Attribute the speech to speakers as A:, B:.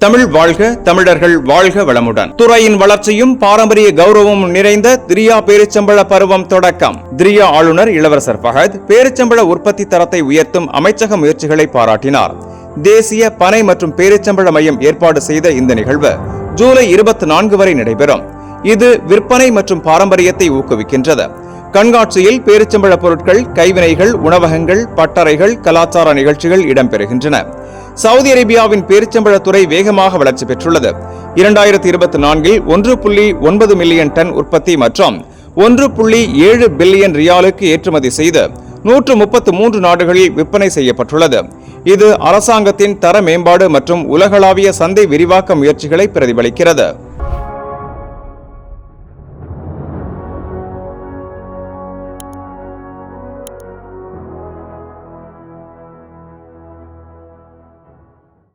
A: தமிழ் வாழ்க, தமிழர்கள் வாழ்க வளமுடன். துறையின் வளர்ச்சியும் பாரம்பரிய கௌரவமும் நிறைந்த திரியா பேரிச்சம்பழ பருவம் தொடக்கம். திரியா ஆளுநர் இளவரசர் ஃபஹத் பேரிச்சம்பழ உற்பத்தி தரத்தை உயர்த்தும் அமைச்சக முயற்சிகளை பாராட்டினார். தேசிய பனை மற்றும் பேரிச்சம்பழ மையம் ஏற்பாடு செய்த இந்த நிகழ்வு ஜூலை 24 வரை நடைபெறும். இது விற்பனை மற்றும் பாரம்பரியத்தை ஊக்குவிக்கின்றது. கண்காட்சியில் பேரிச்சம்பழ பொருட்கள், கைவினைகள், உணவகங்கள், பட்டறைகள், கலாச்சார நிகழ்ச்சிகள் இடம்பெறுகின்றன. சவுதி அரேபியாவின் பேரிச்சம்பழத்துறை வேகமாக வளர்ச்சி பெற்றுள்ளது. 2024இல் 1.9 மில்லியன் டன் உற்பத்தி மற்றும் 1.7 பில்லியன் ரியாலுக்கு ஏற்றுமதி செய்து 133 நாடுகளில் விற்பனை செய்யப்பட்டுள்ளது. இது அரசாங்கத்தின் தர மேம்பாடு மற்றும் உலகளாவிய சந்தை விரிவாக்க முயற்சிகளை பிரதிபலிக்கிறது.